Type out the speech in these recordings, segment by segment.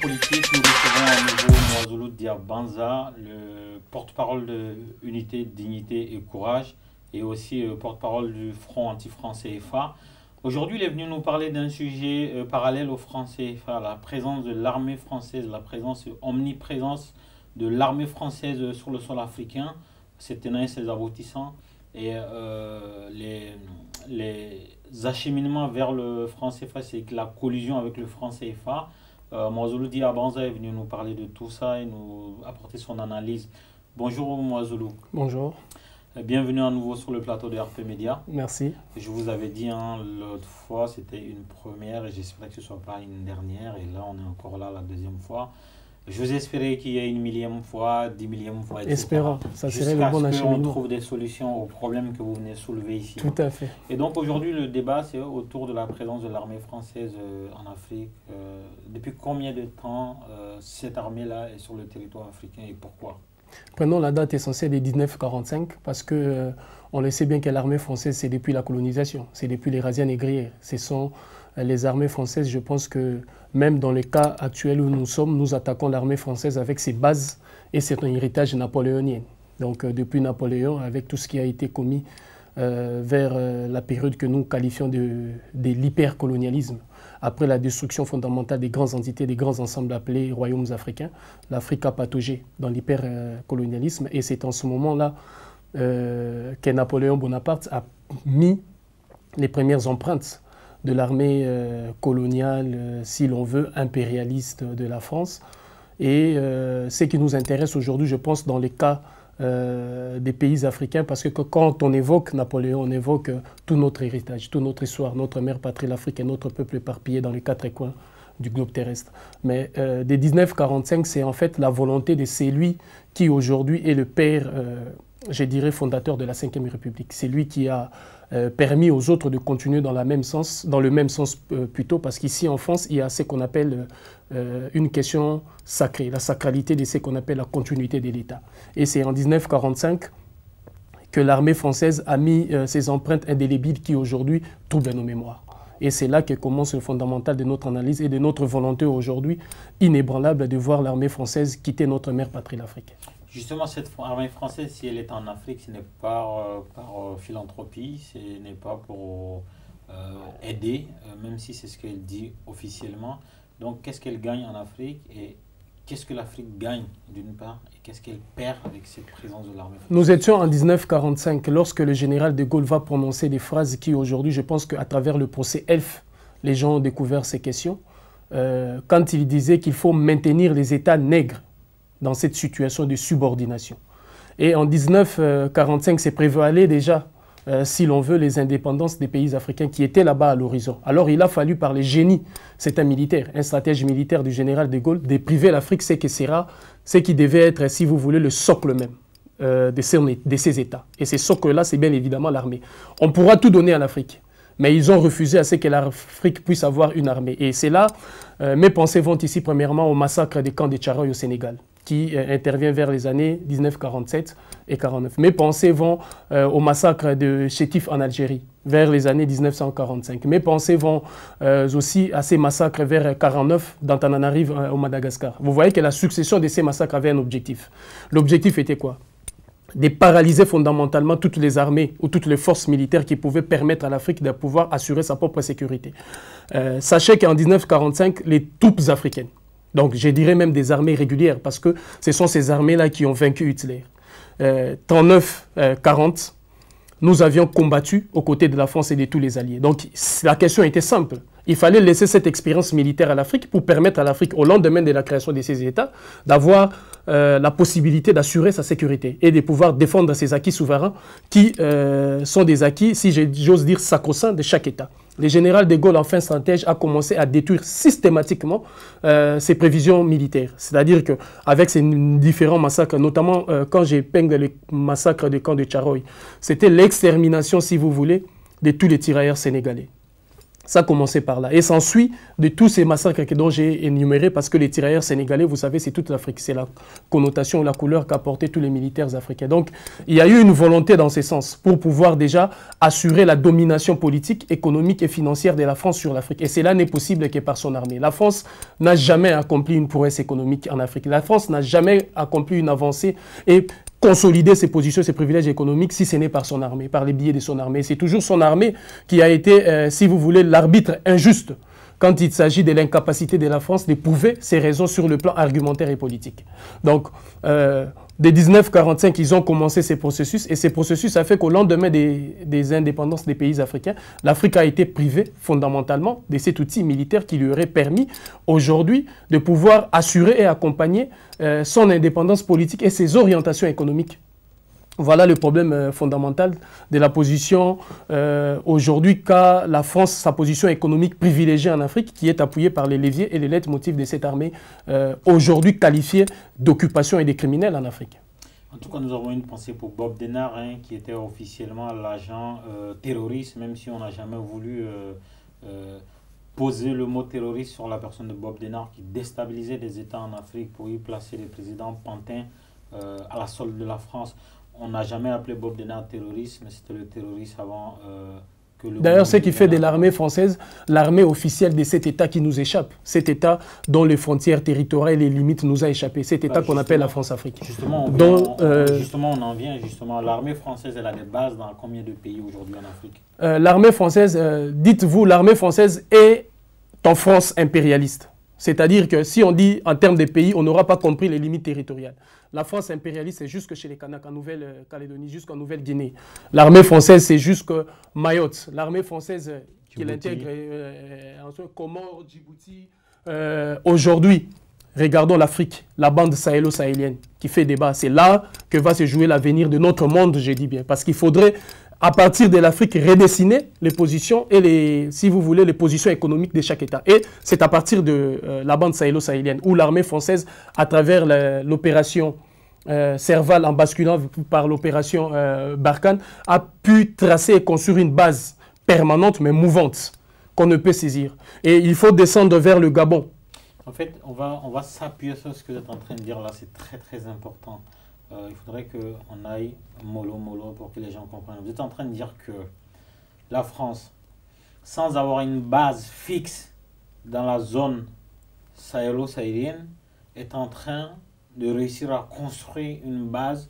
politique, nous recevons à nouveau Mwazulu Diabanza, le porte-parole de Unité, Dignité et Courage, et aussi porte-parole du Front anti-franc CFA. Aujourd'hui, il est venu nous parler d'un sujet parallèle au franc CFA, la présence de l'armée française, la présence omniprésence de l'armée française sur le sol africain, ses tenants et ses aboutissants, et les acheminements vers le franc CFA, c'est la collision avec le franc CFA. Mwazulu Diabanza est venu nous parler de tout ça et nous apporter son analyse. Bonjour Mwazulu. Bonjour. Bienvenue à nouveau sur le plateau de RP Média. Merci. Je vous avais dit l'autre fois, c'était une première et j'espère que ce ne soit pas une dernière. Et là, on est encore là la deuxième fois. Je vous espérais qu'il y ait une millième fois, 10 millième fois, etc. Espérons, ça serait le bon acheminement. On acheminement. trouve des solutions aux problèmes que vous venez soulever ici. Tout à fait. Et donc aujourd'hui, le débat, c'est autour de la présence de l'armée française en Afrique. Depuis combien de temps cette armée-là est sur le territoire africain et pourquoi? Prenons la date essentielle des 1945 parce que on le sait bien que l'armée française, c'est depuis la colonisation, c'est depuis les razzias négrières. Ce sont les armées françaises, je pense que même dans le cas actuel où nous sommes, nous attaquons l'armée française avec ses bases et c'est un héritage napoléonien. Donc depuis Napoléon, avec tout ce qui a été commis vers la période que nous qualifions de l'hypercolonialisme, après la destruction fondamentale des grandes entités, des grands ensembles appelés royaumes africains, l'Afrique a pataugé dans l'hypercolonialisme et c'est en ce moment-là que Napoléon Bonaparte a mis les premières empreintes de l'armée coloniale, si l'on veut, impérialiste de la France. Et ce qui nous intéresse aujourd'hui, je pense, dans les cas des pays africains, parce que quand on évoque Napoléon, on évoque tout notre héritage, toute notre histoire, notre mère patrie, l'Afrique et notre peuple éparpillé dans les quatre coins du globe terrestre. Mais dès 1945, c'est en fait la volonté de celui qui aujourd'hui est le père, je dirais, fondateur de la Ve République. C'est lui qui a permis aux autres de continuer dans le même sens plutôt, parce qu'ici en France, il y a ce qu'on appelle une question sacrée, la sacralité de ce qu'on appelle la continuité de l'État. Et c'est en 1945 que l'armée française a mis ses empreintes indélébiles qui aujourd'hui troublent nos mémoires. Et c'est là que commence le fondamental de notre analyse et de notre volonté aujourd'hui inébranlable de voir l'armée française quitter notre mère patrie, l'Afrique. Justement, cette armée française, si elle est en Afrique, ce n'est pas par philanthropie, ce n'est pas pour aider, même si c'est ce qu'elle dit officiellement. Donc, qu'est-ce qu'elle gagne en Afrique et qu'est-ce que l'Afrique gagne d'une part et qu'est-ce qu'elle perd avec cette présence de l'armée française? Nous étions en 1945 lorsque le général de Gaulle va prononcer des phrases qui aujourd'hui, je pense qu'à travers le procès Elf, les gens ont découvert ces questions. Quand il disait qu'il faut maintenir les États nègres dans cette situation de subordination. Et en 1945, c'est prévalé déjà, si l'on veut, les indépendances des pays africains qui étaient là-bas à l'horizon. Alors il a fallu par les génies, c'est un militaire, un stratège militaire du général de Gaulle, de priver l'Afrique, ce qui devait être, si vous voulez, le socle même de ces États. Et ces socles-là, c'est bien évidemment l'armée. On pourra tout donner à l'Afrique. Mais ils ont refusé à ce que l'Afrique puisse avoir une armée. Et c'est là, mes pensées vont ici premièrement au massacre des camps de Tcharoy au Sénégal, qui intervient vers les années 1947 et 1949. Mes pensées vont au massacre de Chétif en Algérie, vers les années 1945. Mes pensées vont aussi à ces massacres vers 1949 d'Antananarive au Madagascar. Vous voyez que la succession de ces massacres avait un objectif. L'objectif était quoi? De paralyser fondamentalement toutes les armées ou toutes les forces militaires qui pouvaient permettre à l'Afrique de pouvoir assurer sa propre sécurité. Sachez qu'en 1945, les troupes africaines, donc je dirais même des armées régulières, parce que ce sont ces armées-là qui ont vaincu Hitler. 39-40, nous avions combattu aux côtés de la France et de tous les alliés. Donc la question était simple. Il fallait laisser cette expérience militaire à l'Afrique pour permettre à l'Afrique, au lendemain de la création de ces États, d'avoir la possibilité d'assurer sa sécurité et de pouvoir défendre ses acquis souverains qui sont des acquis, si j'ose dire, sacro-saints de chaque État. Le général de Gaulle, en fin stratège, a commencé à détruire systématiquement ses prévisions militaires. C'est-à-dire qu'avec ces différents massacres, notamment quand j'épingle le massacre du camp de Tcharoy, c'était l'extermination, si vous voulez, de tous les tirailleurs sénégalais. Ça a commencé par là. Et s'ensuit de tous ces massacres dont j'ai énuméré, parce que les tirailleurs sénégalais, vous savez, c'est toute l'Afrique. C'est la connotation, la couleur qu'apportaient tous les militaires africains. Donc, il y a eu une volonté dans ce sens pour pouvoir déjà assurer la domination politique, économique et financière de la France sur l'Afrique. Et cela n'est possible que par son armée. La France n'a jamais accompli une prouesse économique en Afrique. La France n'a jamais accompli une avancée et consolider ses positions, ses privilèges économiques, si ce n'est par son armée, par les billets de son armée. C'est toujours son armée qui a été, si vous voulez, l'arbitre injuste quand il s'agit de l'incapacité de la France de prouver ses raisons sur le plan argumentaire et politique. Donc, dès 1945, ils ont commencé ces processus, et ces processus a fait qu'au lendemain des indépendances des pays africains, l'Afrique a été privée fondamentalement de cet outil militaire qui lui aurait permis aujourd'hui de pouvoir assurer et accompagner son indépendance politique et ses orientations économiques. Voilà le problème fondamental de la position aujourd'hui qu'a la France, sa position économique privilégiée en Afrique, qui est appuyée par les leviers et les leitmotifs de cette armée aujourd'hui qualifiée d'occupation et de criminels en Afrique. En tout cas, nous avons une pensée pour Bob Denard, hein, qui était officiellement l'agent terroriste, même si on n'a jamais voulu poser le mot terroriste sur la personne de Bob Denard, qui déstabilisait des États en Afrique pour y placer les présidents pantins à la solde de la France. On n'a jamais appelé Bob Denard terroriste, mais c'était le terroriste avant que le... D'ailleurs, ce qui fait de l'armée française l'armée officielle de cet État qui nous échappe. Cet État dont les frontières territoriales et les limites nous a échappé. Cet État qu'on appelle la France-Afrique. Justement, on en vient justement. L'armée française, elle a des bases dans combien de pays aujourd'hui en Afrique? L'armée française, dites-vous, l'armée française est en France impérialiste. C'est-à-dire que si on dit en termes de pays, on n'aura pas compris les limites territoriales. La France impérialiste, c'est jusque chez les Kanaks, en Nouvelle-Calédonie, jusqu'en Nouvelle-Guinée. L'armée française, c'est jusque Mayotte. L'armée française qui l'intègre, Comores, Djibouti. Aujourd'hui, regardons l'Afrique, la bande sahélo-sahélienne qui fait débat. C'est là que va se jouer l'avenir de notre monde, je dis bien. Parce qu'il faudrait, à partir de l'Afrique, redessiner les positions et les, si vous voulez, les positions économiques de chaque État. Et c'est à partir de la bande sahélo-sahélienne où l'armée française, à travers l'opération Serval, en basculant par l'opération Barkhane, a pu tracer et construire une base permanente mais mouvante qu'on ne peut saisir. Et il faut descendre vers le Gabon. En fait, on va s'appuyer sur ce que vous êtes en train de dire là, c'est très très important. Il faudrait qu'on aille mollo pour que les gens comprennent. Vous êtes en train de dire que la France, sans avoir une base fixe dans la zone sahélo-sahélienne, est en train de réussir à construire une base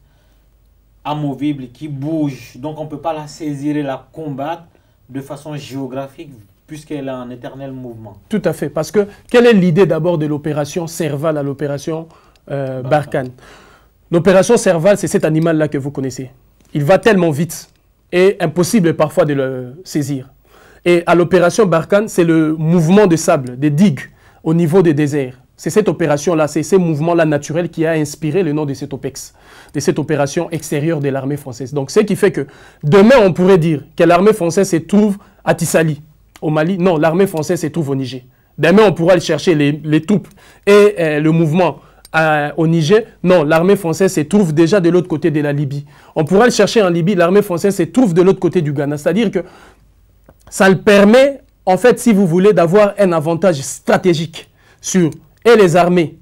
amovible qui bouge. Donc on ne peut pas la saisir et la combattre de façon géographique puisqu'elle est en éternel mouvement. Tout à fait. Parce que quelle est l'idée d'abord de l'opération Serval à l'opération Barkhane? L'opération Serval, c'est cet animal-là que vous connaissez. Il va tellement vite et impossible parfois de le saisir. Et à l'opération Barkhane, c'est le mouvement de sable, des digues au niveau des déserts. C'est cette opération-là, c'est ces mouvements-là naturels qui a inspiré le nom de cette OPEX, de cette opération extérieure de l'armée française. Donc, ce qui fait que demain, on pourrait dire que l'armée française se trouve à Tissali, au Mali. Non, l'armée française se trouve au Niger. Demain, on pourra aller chercher les troupes et le mouvement au Niger. Non, l'armée française se trouve déjà de l'autre côté de la Libye. On pourra le chercher en Libye, l'armée française se trouve de l'autre côté du Ghana. C'est-à-dire que ça le permet, en fait, si vous voulez, d'avoir un avantage stratégique sur et les armées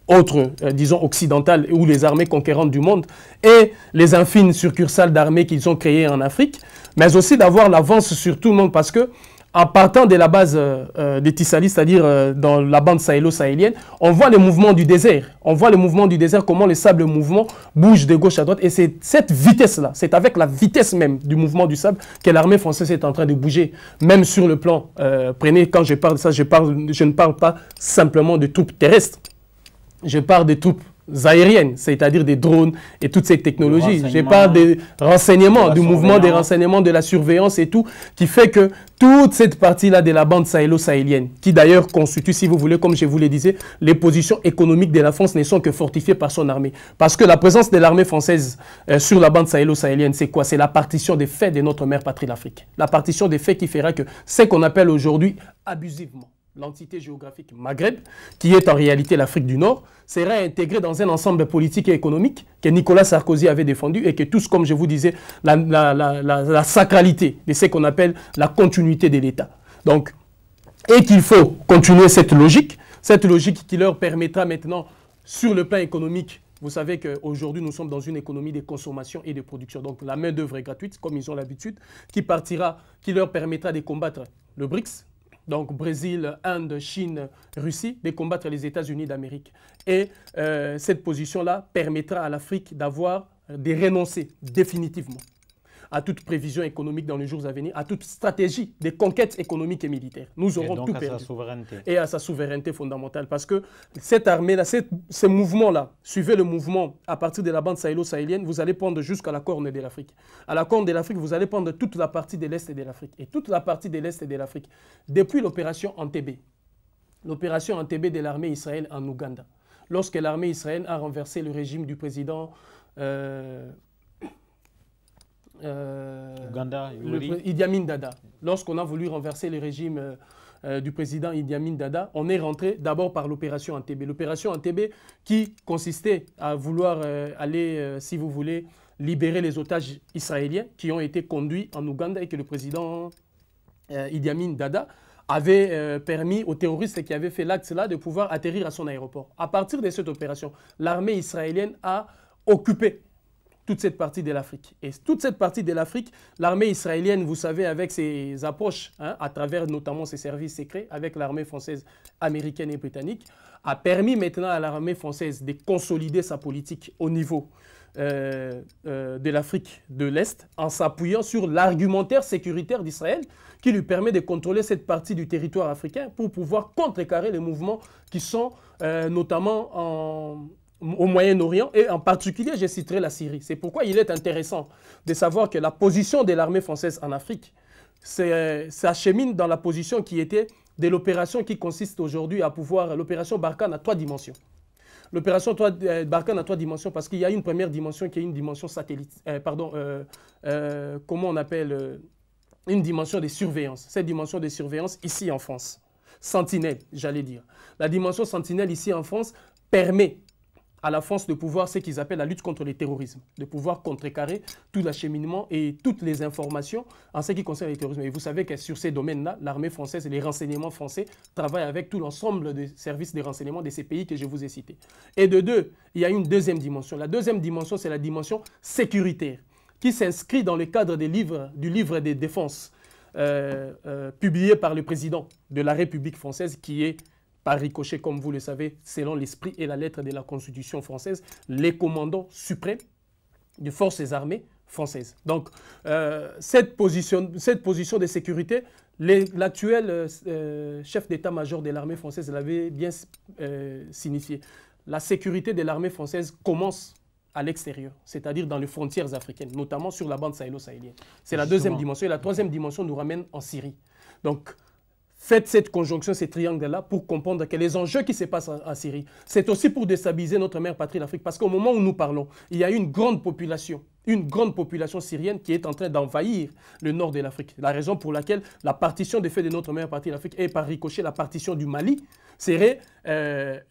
autres, disons occidentales, ou les armées conquérantes du monde, et les infines succursales d'armées qu'ils ont créées en Afrique, mais aussi d'avoir l'avance sur tout le monde, parce que en partant de la base de Tissali, c'est-à-dire dans la bande sahélo-sahélienne, on voit les mouvements du désert. On voit les mouvements du désert, comment les sables mouvements bougent de gauche à droite. Et c'est cette vitesse-là, c'est avec la vitesse même du mouvement du sable que l'armée française est en train de bouger. Même sur le plan, prenez, quand je parle de ça, je ne parle pas simplement de troupes terrestres. Je parle des troupes aériennes, c'est-à-dire des drones et toutes ces technologies. Je parle des renseignements, du mouvement des renseignements, de la surveillance et tout, qui fait que toute cette partie-là de la bande sahélo-sahélienne, qui d'ailleurs constitue, si vous voulez, comme je vous le disais, les positions économiques de la France ne sont que fortifiées par son armée. Parce que la présence de l'armée française sur la bande sahélo-sahélienne, c'est quoi? C'est la partition des faits de notre mère patrie, l'Afrique. La partition des faits qui fera que ce qu'on appelle aujourd'hui abusivement l'entité géographique Maghreb, qui est en réalité l'Afrique du Nord, sera intégrée dans un ensemble politique et économique que Nicolas Sarkozy avait défendu et que tous, comme je vous disais, la sacralité de ce qu'on appelle la continuité de l'État. Donc, et qu'il faut continuer cette logique qui leur permettra maintenant, sur le plan économique, vous savez qu'aujourd'hui, nous sommes dans une économie de consommation et de production. Donc, la main-d'œuvre est gratuite, comme ils ont l'habitude, qui leur permettra de combattre le BRICS, donc Brésil, Inde, Chine, Russie, de combattre les États-Unis d'Amérique. Et cette position-là permettra à l'Afrique de renoncer définitivement à toute prévision économique dans les jours à venir, à toute stratégie de conquête économique et militaire. Nous aurons tout perdu. Et donc à sa souveraineté. Et à sa souveraineté fondamentale. Parce que cette armée-là, ce mouvement-là, suivez le mouvement à partir de la bande sahélo-sahélienne, vous allez prendre jusqu'à la Corne de l'Afrique. À la Corne de l'Afrique, vous allez prendre toute la partie de l'Est de l'Afrique. Et toute la partie de l'Est de l'Afrique, depuis l'opération Entebbe de l'armée israélienne en Ouganda, lorsque l'armée israélienne a renversé le régime du président Idi Amin Dada. Lorsqu'on a voulu renverser le régime du président Idi Amin Dada, on est rentré d'abord par l'opération Entebbe. L'opération Entebbe qui consistait à vouloir aller, si vous voulez, libérer les otages israéliens qui ont été conduits en Ouganda et que le président Idi Amin Dada avait permis aux terroristes qui avaient fait l'acte-là de pouvoir atterrir à son aéroport. À partir de cette opération, l'armée israélienne a occupé toute cette partie de l'Afrique. Et toute cette partie de l'Afrique, l'armée israélienne, vous savez, avec ses approches, à travers notamment ses services secrets, avec l'armée française, américaine et britannique, a permis maintenant à l'armée française de consolider sa politique au niveau de l'Afrique de l'Est, en s'appuyant sur l'argumentaire sécuritaire d'Israël, qui lui permet de contrôler cette partie du territoire africain pour pouvoir contrecarrer les mouvements qui sont notamment au Moyen-Orient, et en particulier, je citerai la Syrie. C'est pourquoi il est intéressant de savoir que la position de l'armée française en Afrique s'achemine dans la position qui était de l'opération qui consiste aujourd'hui à pouvoir, l'opération Barkhane à 3 dimensions. L'opération Barkhane à 3 dimensions, parce qu'il y a une première dimension qui est une dimension satellite, comment on appelle, une dimension de surveillance. Cette dimension de surveillance ici en France, sentinelle, j'allais dire. La dimension sentinelle ici en France permet à la France de pouvoir, ce qu'ils appellent la lutte contre le terrorisme, de pouvoir contrecarrer tout l'acheminement et toutes les informations en ce qui concerne le terrorisme. Et vous savez que sur ces domaines-là, l'armée française et les renseignements français travaillent avec tout l'ensemble des services de renseignement de ces pays que je vous ai cités. Et de deux, il y a une deuxième dimension. La deuxième dimension, c'est la dimension sécuritaire, qui s'inscrit dans le cadre du livre des défenses publié par le président de la République française, qui est par ricochet, comme vous le savez, selon l'esprit et la lettre de la Constitution française, les commandants suprêmes des forces armées françaises. Donc, cette position de sécurité, l'actuel chef d'état-major de l'armée française l'avait bien signifié. La sécurité de l'armée française commence à l'extérieur, c'est-à-dire dans les frontières africaines, notamment sur la bande sahélo-sahélienne. C'est la deuxième dimension. Et la troisième dimension nous ramène en Syrie. Donc, faites cette conjonction, ces triangles-là, pour comprendre que les enjeux qui se passent en Syrie, c'est aussi pour déstabiliser notre mère patrie, l'Afrique. Parce qu'au moment où nous parlons, il y a une grande population syrienne qui est en train d'envahir le nord de l'Afrique. La raison pour laquelle la partition des faits de notre mère patrie, l'Afrique, et par ricochet la partition du Mali, serait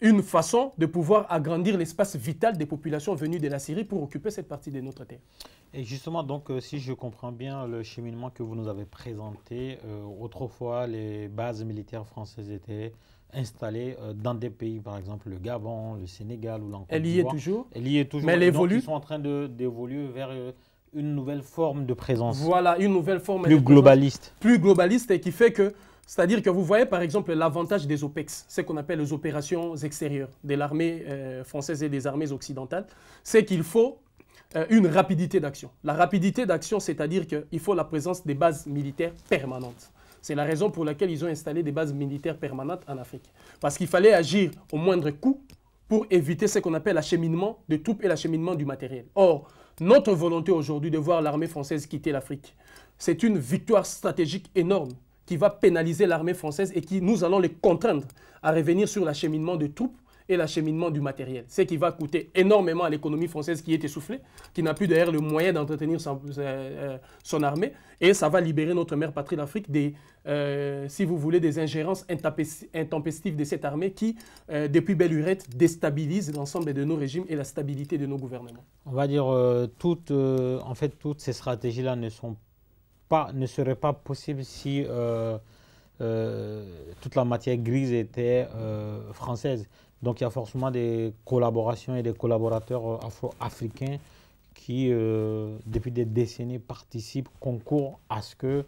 une façon de pouvoir agrandir l'espace vital des populations venues de la Syrie pour occuper cette partie de notre terre. Et justement, donc, si je comprends bien le cheminement que vous nous avez présenté, autrefois, les bases militaires françaises étaient installées dans des pays, par exemple le Gabon, le Sénégal ou l'Angola. Elle y est toujours. Elle y est toujours. Mais elle évolue. Ils sont en train d'évoluer vers une nouvelle forme de présence. Voilà, une nouvelle forme plus globaliste. Plus globaliste, et qui fait que, c'est-à-dire que vous voyez par exemple l'avantage des OPEX, ce qu'on appelle les opérations extérieures de l'armée française et des armées occidentales, c'est qu'il faut une rapidité d'action. La rapidité d'action, c'est-à-dire qu'il faut la présence des bases militaires permanentes. C'est la raison pour laquelle ils ont installé des bases militaires permanentes en Afrique. Parce qu'il fallait agir au moindre coût pour éviter ce qu'on appelle l'acheminement de troupes et l'acheminement du matériel. Or, notre volonté aujourd'hui de voir l'armée française quitter l'Afrique, c'est une victoire stratégique énorme qui va pénaliser l'armée française et qui nous allons les contraindre à revenir sur l'acheminement de troupes et l'acheminement du matériel. Ce qui va coûter énormément à l'économie française qui est essoufflée, qui n'a plus d'ailleurs le moyen d'entretenir son armée, et ça va libérer notre mère patrie l'Afrique des, si vous voulez, des ingérences intempestives de cette armée qui, depuis belle lurette, déstabilise l'ensemble de nos régimes et la stabilité de nos gouvernements. On va dire, en fait, toutes ces stratégies-là ne seraient pas possibles si toute la matière grise était française. Donc il y a forcément des collaborations et des collaborateurs afro-africains qui, depuis des décennies, participent, concourent à ce que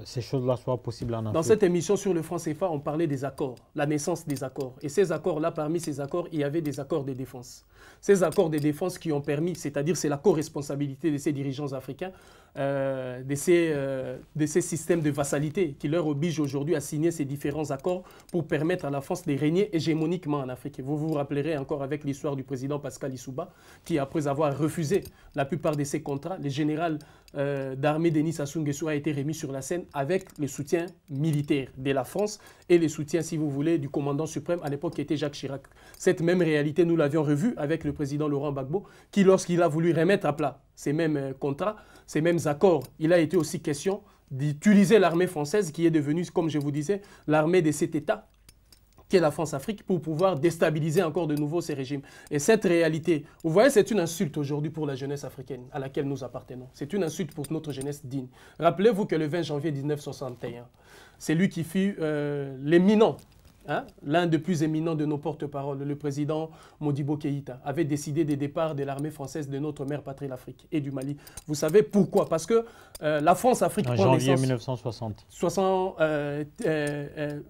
ces choses-là soient possibles en Afrique. Dans cette émission sur le franc CFA, on parlait des accords, la naissance des accords. Et ces accords-là, parmi ces accords, il y avait des accords de défense. Ces accords de défense qui ont permis, c'est-à-dire c'est la co-responsabilité de ces dirigeants africains, de ces systèmes de vassalité qui leur obligent aujourd'hui à signer ces différents accords pour permettre à la France de régner hégémoniquement en Afrique. Vous vous rappellerez encore avec l'histoire du président Pascal Lissouba, qui après avoir refusé la plupart de ces contrats, le général d'armée Denis Sassou Nguesso a été remis sur la scène avec le soutien militaire de la France et le soutien, si vous voulez, du commandant suprême à l'époque qui était Jacques Chirac. Cette même réalité, nous l'avions revue avec le président Laurent Gbagbo, qui lorsqu'il a voulu remettre à plat ces mêmes contrats, ces mêmes accords, il a été aussi question d'utiliser l'armée française qui est devenue, comme je vous disais, l'armée de cet État qui est la France-Afrique, pour pouvoir déstabiliser encore de nouveau ces régimes. Et cette réalité, vous voyez, c'est une insulte aujourd'hui pour la jeunesse africaine à laquelle nous appartenons. C'est une insulte pour notre jeunesse digne. Rappelez-vous que le 20 janvier 1961, c'est lui qui fut l'éminent, l'un des plus éminents de nos porte-paroles, le président Modibo Keïta, avait décidé des départs de l'armée française de notre mère patrie, l'Afrique, et du Mali. Vous savez pourquoi? Parce que la France-Afrique prend naissance... En janvier 1960.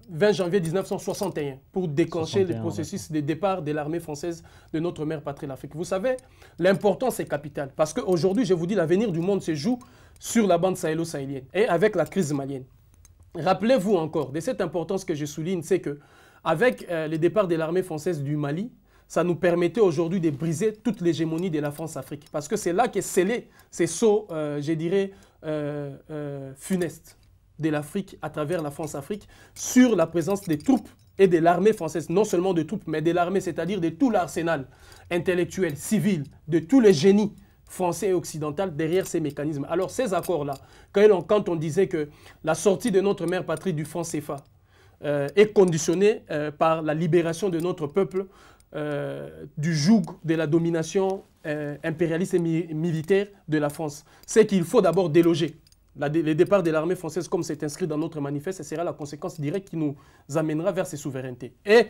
20 janvier 1961, pour déclencher le processus de départ de l'armée française de notre mère patrie, l'Afrique. Vous savez, l'importance est capitale. Parce qu'aujourd'hui, je vous dis, l'avenir du monde se joue sur la bande sahélo-sahélienne et avec la crise malienne. Rappelez-vous encore de cette importance que je souligne, c'est qu'avec le départ de l'armée française du Mali, ça nous permettait aujourd'hui de briser toute l'hégémonie de la France-Afrique. Parce que c'est là qu'est scellé ces sauts, je dirais, funestes de l'Afrique à travers la France-Afrique sur la présence des troupes et de l'armée française. Non seulement de troupes, mais de l'armée, c'est-à-dire de tout l'arsenal intellectuel, civil, de tous les génies français et occidental derrière ces mécanismes. Alors ces accords-là, quand on disait que la sortie de notre mère patrie du franc CFA est conditionnée par la libération de notre peuple du joug de la domination impérialiste et militaire de la France, c'est qu'il faut d'abord déloger. Le départ de l'armée française, comme c'est inscrit dans notre manifeste, sera la conséquence directe qui nous amènera vers ces souverainetés. Et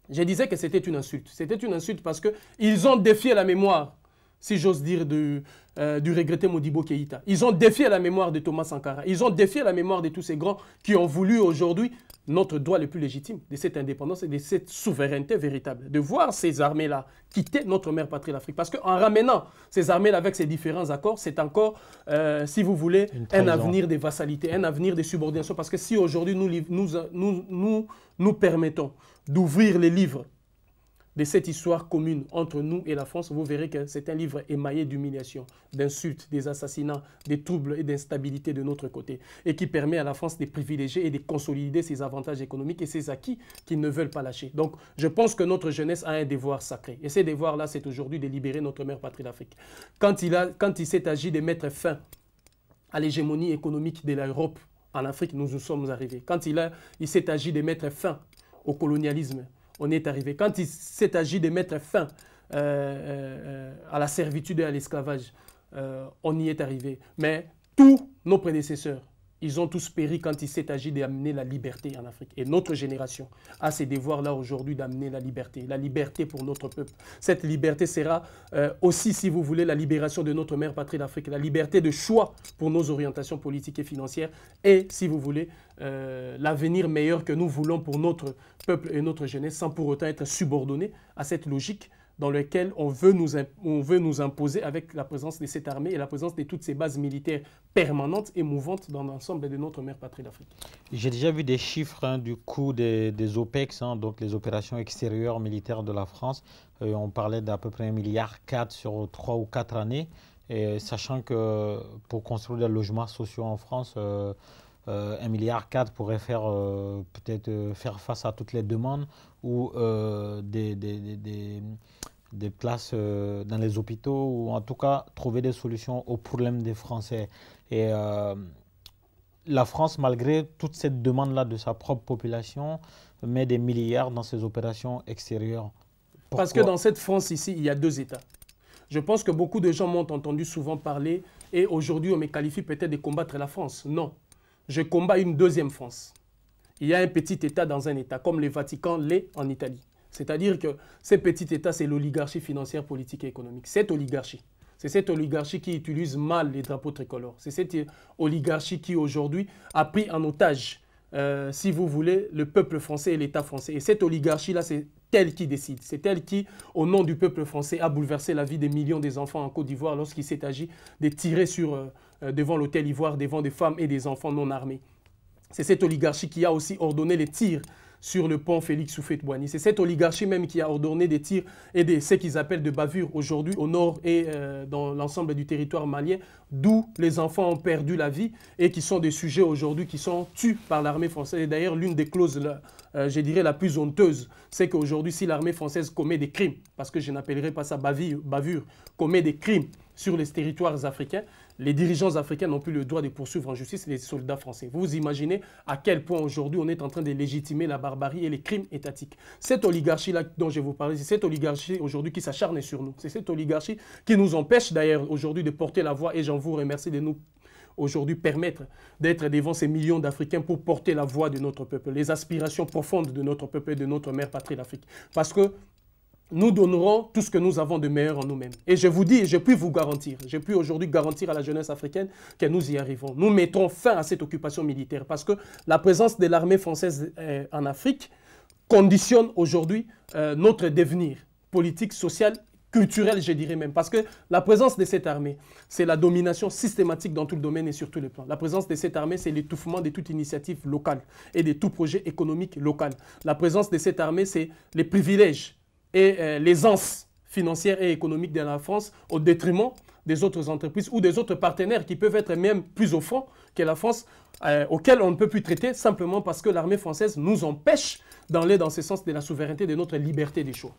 je disais que c'était une insulte. C'était une insulte parce qu'ils ont défié la mémoire, si j'ose dire, du regretté Modibo Keïta. Ils ont défié la mémoire de Thomas Sankara. Ils ont défié la mémoire de tous ces grands qui ont voulu aujourd'hui notre droit le plus légitime de cette indépendance et de cette souveraineté véritable. De voir ces armées-là quitter notre mère patrie, l'Afrique. Parce qu'en ramenant ces armées-là avec ces différents accords, c'est encore, si vous voulez, un avenir de vassalité, un avenir de subordination. Parce que si aujourd'hui nous permettons d'ouvrir les livres de cette histoire commune entre nous et la France, vous verrez que c'est un livre émaillé d'humiliation, d'insultes, des assassinats, des troubles et d'instabilité de notre côté, et qui permet à la France de privilégier et de consolider ses avantages économiques et ses acquis qu'ils ne veulent pas lâcher. Donc, je pense que notre jeunesse a un devoir sacré. Et ce devoir-là, c'est aujourd'hui de libérer notre mère patrie d'Afrique. Quand il s'est agi de mettre fin à l'hégémonie économique de l'Europe en Afrique, nous y sommes arrivés. Quand il s'est agi de mettre fin au colonialisme, on est arrivé. Quand il s'est agi de mettre fin à la servitude et à l'esclavage, on y est arrivé. Mais tous nos prédécesseurs, ils ont tous péri quand il s'est agi d'amener la liberté en Afrique. Et notre génération a ces devoirs-là aujourd'hui d'amener la liberté pour notre peuple. Cette liberté sera aussi, si vous voulez, la libération de notre mère patrie d'Afrique, la liberté de choix pour nos orientations politiques et financières et, si vous voulez, l'avenir meilleur que nous voulons pour notre peuple et notre jeunesse sans pour autant être subordonnés à cette logique dans lequel on veut nous imposer avec la présence de cette armée et la présence de toutes ces bases militaires permanentes et mouvantes dans l'ensemble de notre mère patrie d'Afrique. J'ai déjà vu des chiffres du coût des OPEX, donc les opérations extérieures militaires de la France. On parlait d'à peu près 1,4 milliard sur 3 ou 4 années, et sachant que pour construire des logements sociaux en France, 1,4 milliard pourrait peut-être faire face à toutes les demandes ou des places dans les hôpitaux, ou en tout cas trouver des solutions aux problèmes des Français. Et la France, malgré toute cette demande-là de sa propre population, met des milliards dans ses opérations extérieures. Pourquoi? Parce que dans cette France ici, il y a deux États. Je pense que beaucoup de gens m'ont entendu souvent parler et aujourd'hui on me qualifie peut-être de combattre la France. Non. je combats une deuxième France. Il y a un petit État dans un État, comme le Vatican l'est en Italie. C'est-à-dire que ce petit État, c'est l'oligarchie financière, politique et économique. Cette oligarchie, c'est cette oligarchie qui utilise mal les drapeaux tricolores. C'est cette oligarchie qui, aujourd'hui, a pris en otage, si vous voulez, le peuple français et l'État français. Et cette oligarchie-là, c'est elle qui décide. C'est elle qui, au nom du peuple français, a bouleversé la vie des millions des enfants en Côte d'Ivoire lorsqu'il s'est agi de tirer devant l'hôtel Ivoire, devant des femmes et des enfants non armés. C'est cette oligarchie qui a aussi ordonné les tirs sur le pont Félix Houphouët-Boigny. C'est cette oligarchie même qui a ordonné des tirs et ce qu'ils appellent de bavures aujourd'hui au nord et dans l'ensemble du territoire malien, d'où les enfants ont perdu la vie et qui sont des sujets aujourd'hui qui sont tués par l'armée française. Et d'ailleurs, l'une des clauses, je dirais, la plus honteuse, c'est qu'aujourd'hui, si l'armée française commet des crimes, parce que je n'appellerai pas ça bavure, commet des crimes sur les territoires africains, les dirigeants africains n'ont plus le droit de poursuivre en justice les soldats français. Vous vous imaginez à quel point aujourd'hui on est en train de légitimer la barbarie et les crimes étatiques. Cette oligarchie-là dont je vous parlais, c'est cette oligarchie aujourd'hui qui s'acharne sur nous. C'est cette oligarchie qui nous empêche d'ailleurs aujourd'hui de porter la voix, et j'en vous remercie de nous aujourd'hui permettre d'être devant ces millions d'Africains pour porter la voix de notre peuple, les aspirations profondes de notre peuple et de notre mère patrie l'Afrique. Parce que nous donnerons tout ce que nous avons de meilleur en nous-mêmes. Et je vous dis, et je puis vous garantir, je puis aujourd'hui garantir à la jeunesse africaine que nous y arrivons. Nous mettrons fin à cette occupation militaire parce que la présence de l'armée française en Afrique conditionne aujourd'hui notre devenir politique, social, culturel, je dirais même. Parce que la présence de cette armée, c'est la domination systématique dans tout le domaine et sur tous les plans. La présence de cette armée, c'est l'étouffement de toute initiative locale et de tout projet économique local. La présence de cette armée, c'est les privilèges et l'aisance financière et économique de la France au détriment des autres entreprises ou des autres partenaires qui peuvent être même plus au fond que la France, auxquels on ne peut plus traiter simplement parce que l'armée française nous empêche d'aller dans ce sens de la souveraineté, de notre liberté des choix.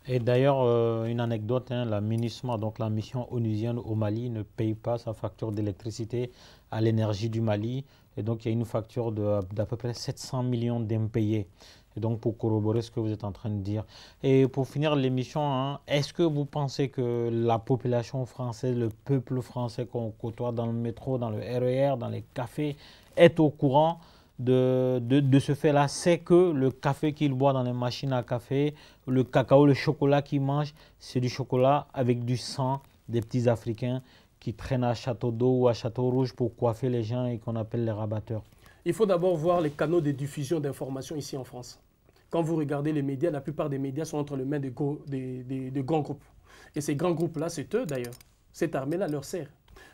Et d'ailleurs, une anecdote, hein, la MINUSMA, donc la mission onusienne au Mali, ne paye pas sa facture d'électricité à l'énergie du Mali. Et donc, il y a une facture d'à peu près 700 millions d'impayés. Et donc, pour corroborer ce que vous êtes en train de dire. Et pour finir l'émission, hein, est-ce que vous pensez que la population française, le peuple français qu'on côtoie dans le métro, dans le RER, dans les cafés, est au courant de ce fait-là? C'est que le café qu'il boit dans les machines à café, le cacao, le chocolat qu'il mange, c'est du chocolat avec du sang des petits Africains qui traînent à Château d'Eau ou à Château Rouge pour coiffer les gens et qu'on appelle les rabatteurs. Il faut d'abord voir les canaux de diffusion d'informations ici en France. Quand vous regardez les médias, la plupart des médias sont entre les mains de grands groupes. Et ces grands groupes-là, c'est eux d'ailleurs. Cette armée-là leur sert.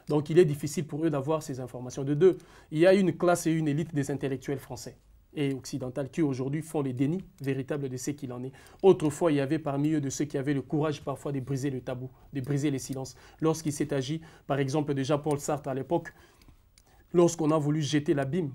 Donc il est difficile pour eux d'avoir ces informations. De deux, il y a une classe et une élite des intellectuels français et occidentaux qui aujourd'hui font les dénis véritables de ce qu'il en est. Autrefois, il y avait parmi eux de ceux qui avaient le courage parfois de briser le tabou, de briser les silences. Lorsqu'il s'est agi, par exemple, de Jean-Paul Sartre à l'époque, lorsqu'on a voulu jeter l'abîme,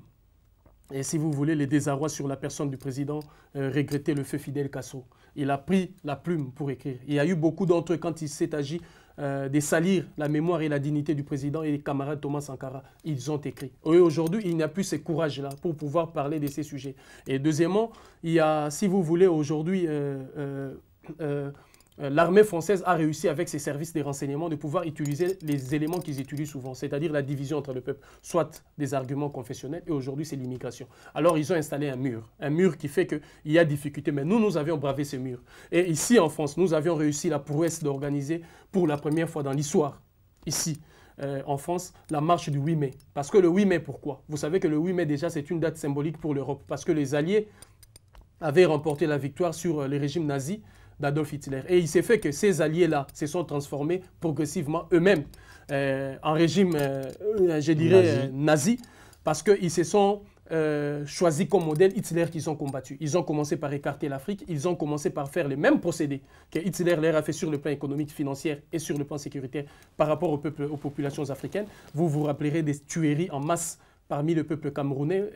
et si vous voulez, les désarrois sur la personne du président, regretter le feu Fidel Castro. Il a pris la plume pour écrire. Il y a eu beaucoup d'entre eux, quand il s'est agi de salir la mémoire et la dignité du président et des camarades Thomas Sankara, ils ont écrit. Et aujourd'hui, il n'y a plus ce courage-là pour pouvoir parler de ces sujets. Et deuxièmement, il y a, si vous voulez, aujourd'hui, l'armée française a réussi avec ses services de renseignement de pouvoir utiliser les éléments qu'ils utilisent souvent, c'est-à-dire la division entre le peuple, soit des arguments confessionnels, et aujourd'hui c'est l'immigration. Alors ils ont installé un mur qui fait qu'il y a difficulté, mais nous avions bravé ce mur. Et ici en France, nous avions réussi la prouesse d'organiser pour la première fois dans l'histoire, ici, en France, la marche du 8 mai. Parce que le 8 mai, pourquoi? Vous savez que le 8 mai déjà c'est une date symbolique pour l'Europe, parce que les Alliés avaient remporté la victoire sur le régime nazi d'Adolf Hitler. Et il s'est fait que ces alliés-là se sont transformés progressivement eux-mêmes en régime, je dirais, nazi, parce qu'ils se sont choisis comme modèle Hitler qu'ils ont combattu. Ils ont commencé par écarter l'Afrique, ils ont commencé par faire les mêmes procédés que Hitler leur a fait sur le plan économique, financier et sur le plan sécuritaire par rapport aux populations africaines. Vous vous rappellerez des tueries en masse parmi le peuple camerounais,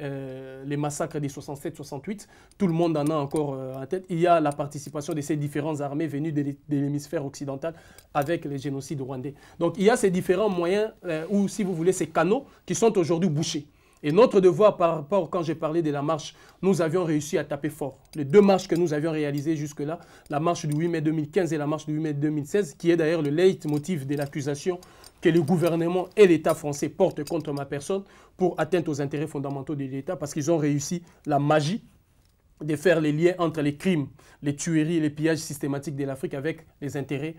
les massacres des 67-68, tout le monde en a encore en tête. Il y a la participation de ces différentes armées venues de l'hémisphère occidental avec les génocides rwandais. Donc il y a ces différents moyens, ou si vous voulez, ces canaux qui sont aujourd'hui bouchés. Et notre devoir par rapport, quand j'ai parlé de la marche, nous avions réussi à taper fort. Les deux marches que nous avions réalisées jusque-là, la marche du 8 mai 2015 et la marche du 8 mai 2016, qui est d'ailleurs le leitmotiv de l'accusation que le gouvernement et l'État français portent contre ma personne pour atteinte aux intérêts fondamentaux de l'État, parce qu'ils ont réussi la magie de faire les liens entre les crimes, les tueries et les pillages systématiques de l'Afrique avec les intérêts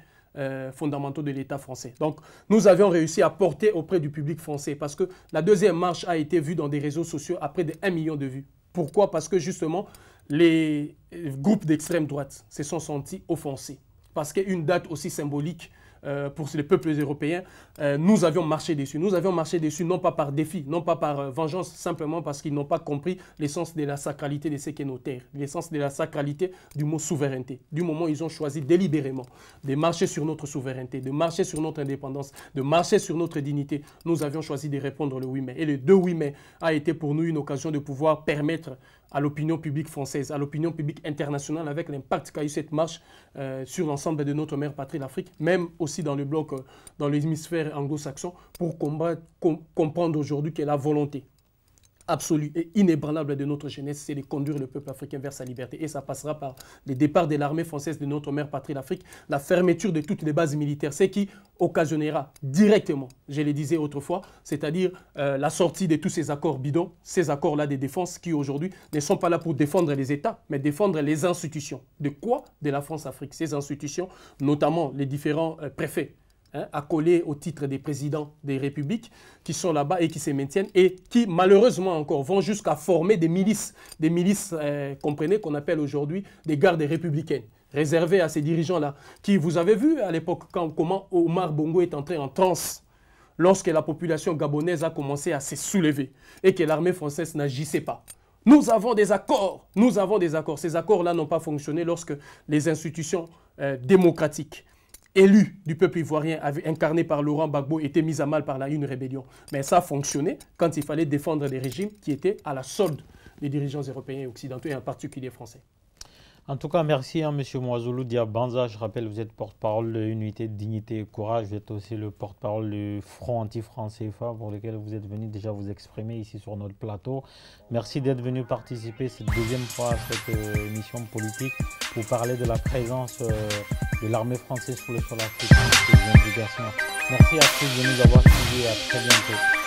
fondamentaux de l'État français. Donc, nous avions réussi à porter auprès du public français parce que la deuxième marche a été vue dans des réseaux sociaux à près de 1 million de vues. Pourquoi? Parce que justement, les groupes d'extrême droite se sont sentis offensés. Parce qu'une date aussi symbolique pour les peuples européens, nous avions marché dessus. Nous avions marché dessus non pas par défi, non pas par vengeance, simplement parce qu'ils n'ont pas compris l'essence de la sacralité de ce qu'est nos terres, l'essence de la sacralité du mot souveraineté. Du moment où ils ont choisi délibérément de marcher sur notre souveraineté, de marcher sur notre indépendance, de marcher sur notre dignité, nous avions choisi de répondre le 8 mai. Et le 2 8 mai a été pour nous une occasion de pouvoir permettre à l'opinion publique française, à l'opinion publique internationale, avec l'impact qu'a eu cette marche sur l'ensemble de notre mère patrie, l'Afrique, même aussi dans le bloc, dans l'hémisphère anglo-saxon, pour comprendre aujourd'hui que la volonté absolue et inébranlable de notre jeunesse, c'est de conduire le peuple africain vers sa liberté. Et ça passera par le départ de l'armée française de notre mère patrie, l'Afrique, la fermeture de toutes les bases militaires, ce qui occasionnera directement, je le disais autrefois, c'est-à-dire la sortie de tous ces accords bidons, ces accords-là de défense qui aujourd'hui ne sont pas là pour défendre les États, mais défendre les institutions. De quoi? De la France-Afrique. Ces institutions, notamment les différents préfets, accolés au titre des présidents des républiques qui sont là-bas et qui se maintiennent et qui malheureusement encore vont jusqu'à former des milices, comprenez, qu'on appelle aujourd'hui des gardes républicaines, réservées à ces dirigeants-là, qui, vous avez vu à l'époque comment Omar Bongo est entré en transe lorsque la population gabonaise a commencé à se soulever et que l'armée française n'agissait pas. Nous avons des accords, nous avons des accords. Ces accords-là n'ont pas fonctionné lorsque les institutions démocratiques élu du peuple ivoirien, incarné par Laurent Gbagbo, était mis à mal par une rébellion. Mais ça a fonctionné quand il fallait défendre des régimes qui étaient à la solde des dirigeants européens et occidentaux, et en particulier français. En tout cas, merci M. Mwazulu Diabanza. Je rappelle, vous êtes porte-parole de Unité, Dignité et Courage. Vous êtes aussi le porte-parole du Front anti-France CFA pour lequel vous êtes venu déjà vous exprimer ici sur notre plateau. Merci d'être venu participer cette deuxième fois à cette émission politique pour parler de la présence de l'armée française sur le sol africain et des obligations. Merci à tous de nous avoir suivis et à très bientôt.